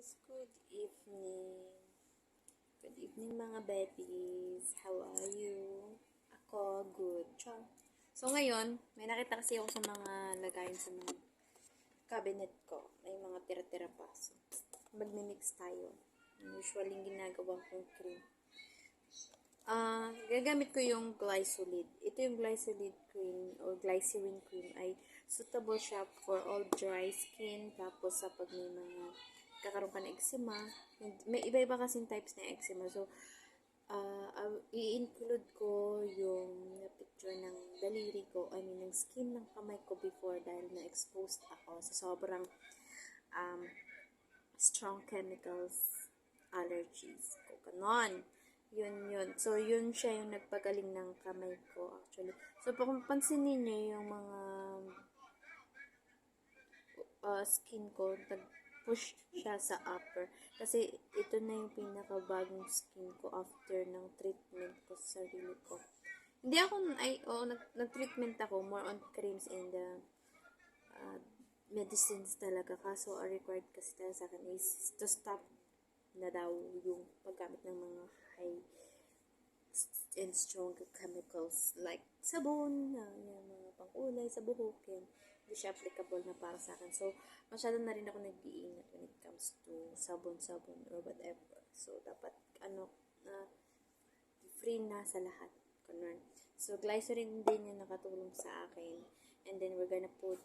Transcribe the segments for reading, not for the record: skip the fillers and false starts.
guys, good evening. Good evening mga Betties. How are you? Ako, good. Char. So ngayon, may nakita kasi ako sa mga lagayan sa mga cabinet ko. May mga tira-tira pa. So, magmimix tayo. Usually, ginagawa kong cream. Gagamit ko yung glycolid. Ito yung glycolid cream or glycerin cream ay suitable siya for all dry skin. Tapos sa pag may mga kakaroon ka ng eczema, may iba-iba kasing types ng eczema. So, i-include ko yung picture ng daliri ko, ng skin ng kamay ko before dahil na-exposed ako sa sobrang strong chemicals, allergies ko. Ganon. Yun. So, yun siya yung nagpagaling ng kamay ko, actually. So, kung pansinin niyo yung mga skin ko, push siya sa upper. Kasi, ito na yung pinakabagong skin ko after ng treatment ko sa sarili ko. Hindi ako, nag-treatment ako, more on creams and medicines talaga. Kaso, required kasi talaga sa akin is to stop na daw yung paggamit ng mga high and strong chemicals like sabon, yung mga pang-ulay sa buhok, yan. Hindi siya applicable na para sa akin. So, masyado na rin ako nag-iingat when it comes to sabon or whatever. So, dapat, free na sa lahat. Ganun. So, glycerin din yung nakatulong sa akin. And then, we're gonna put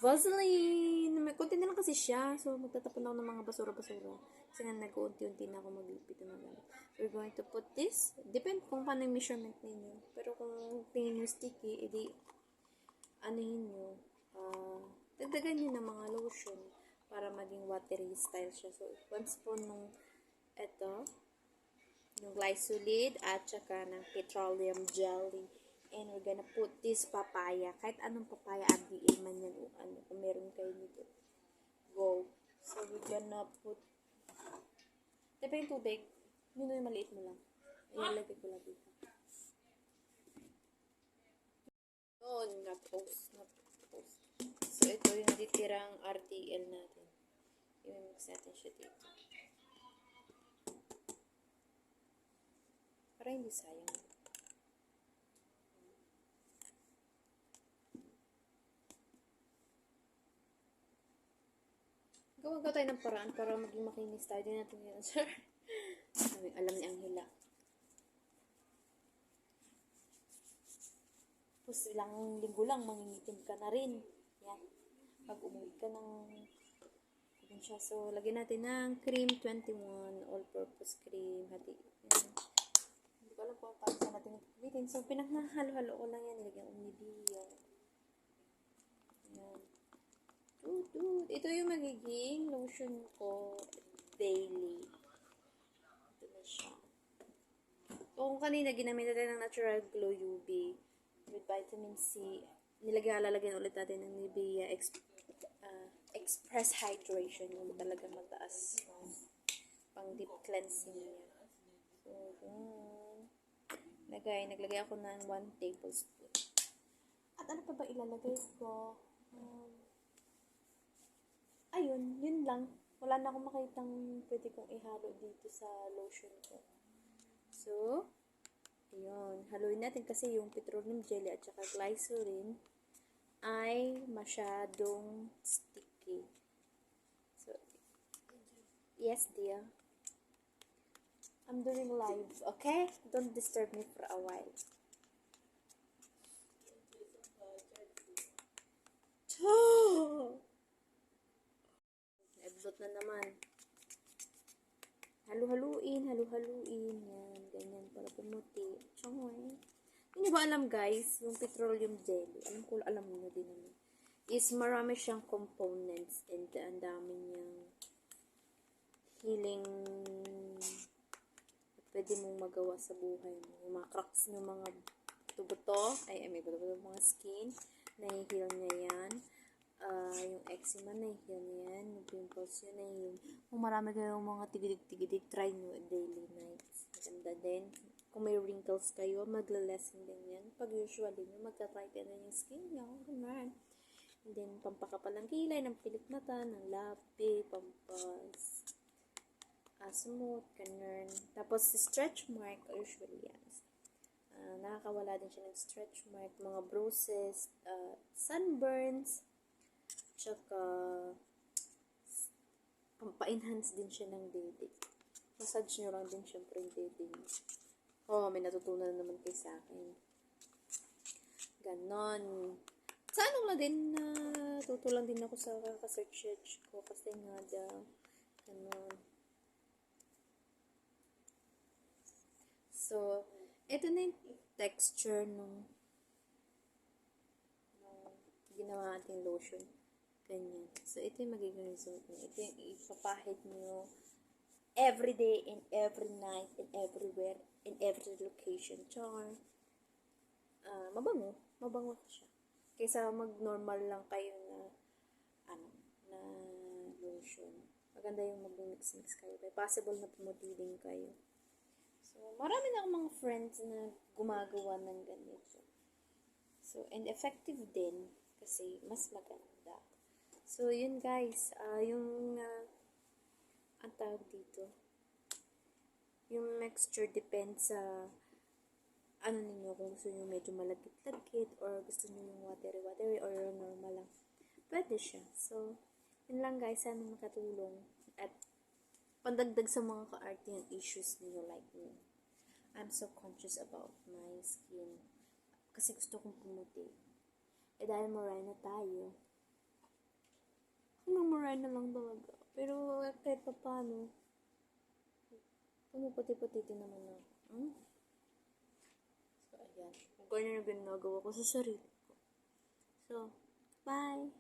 Vaseline! May konti na lang kasi siya. So, magtatapon ako ng mga basura-basura. Kasi nga, nag-uunti-unti na ako maglipit na mga. We're going to put this. Depende kung paano yung measurement ninyo. Pero kung tingin nyo sticky, edi, anuhin nyo. Dagdagan nyo ng mga lotion para maging watery style siya. So, 1 spoon ng yung glycolid at saka ng petroleum jelly. And we're gonna put this papaya. Kahit anong papaya, RDA man yan o kung meron kayo nito. Go. So, we're gonna put diba yung tubig? Yun yung maliit mo lang. Ilalagay ko lang dito. Na-post. So, ito yung natitirang RTL natin. I-mix natin siya dito. Para hindi sayang. Gawa tayo ng paraan para maging makinis tayo. Din natin yan, sir. Alam ni Anghela. Tapos ilang linggo lang, mangingitim ka na rin. Yan. Pag umuwi ka ng probinsya. So, lagyan natin ng cream 21, all-purpose cream. Hati. Yan. Hindi ko alam kung paano sa natin ipagbitin. So, pinaghalo-halo ko lang yan. Nilagyan ko Nivea. Yan. Ito yung magiging lotion ko daily. Ito na siya. Kung kanina ginamit natin ng Natural Glow UV with vitamin C, lalagyan ulit natin ng Nivea Express Hydration. Yung talaga mataas pang deep cleansing niya. So, naglagay ako ng 1 tablespoon. At ano pa ba ilalagay ko? Ayun, yun lang. Wala na akong makitang pwede kong ihalo dito sa lotion ko. So, ayun. Haluin natin kasi yung petroleum jelly at saka glycerin ay masyadong sticky. So, yes, dear. I'm doing live, okay? Don't disturb me for a while. Edlot na naman. Halu-haluin. Yan, ganyan para pumuti. Changoy. Hindi ba alam guys, yung petroleum jelly, alam niyo din naman, is marami siyang components and ang dami niyang healing pwede mong magawa sa buhay mo. Yung mga cracks nyo, mga buto-buto, may buto-buto, mga skin, na-heal niya yan. Yung eczema, na-heal niya yan. Yung pimples yun, na-heal. Kung marami kayong mga tigidig-tigidig, try nyo daily nights. Maganda din. Kung may wrinkles kayo, magla-lessen din yan. Pag usually nyo, magta-tighten na yung skin nyo. Ganun. And then, pampakapal ng kilay, ng pilik mata, ng labi, pampas, smooth, ganun. Tapos, stretch mark, usually yan. Nakakawala din siya ng stretch mark, mga bruises, sunburns, tsaka, pampa-enhance din siya ng dede. Massage nyo lang din syempre yung dede nyo. Oh, may natutunan naman kayo sa akin. Ganon. Sa ano lang din, tutulang din ako sa kaka-search ko kasi nga daw, ganon. So, ito na yung texture nung ginawa ating lotion. Ganyan. So, ito yung magiging result niya. Ito yung ipapahid nyo every day and every night and everywhere in every location. Char. Mabango. Mabango siya. Kaysa mag-normal lang kayo na na lotion. Maganda yung mag-mix-mix kayo. May possible na pumuti din kayo. So, marami na akong mga friends na gumagawa ng ganito. So, and effective din kasi mas maganda. So, yun guys. Yung ang tawag dito. Yung mixture depends sa ano ninyo, kung gusto nyo medyo malagkit-lagkit or gusto nyo yung watery-watery or normal lang. Pwede siya. So, yun lang guys. Sana makatulong. At pandagdag sa mga ka-arte yung issues niyo like me. I'm so conscious about my skin. Kasi gusto kong pumuti. Dahil moray na tayo. Hanggang moray na lang talaga. Pero kahit pa paano, pumuputi-puti din naman ako. So, ayan. Kung ganyan na ginagawa ko sa sarili ko. So, bye!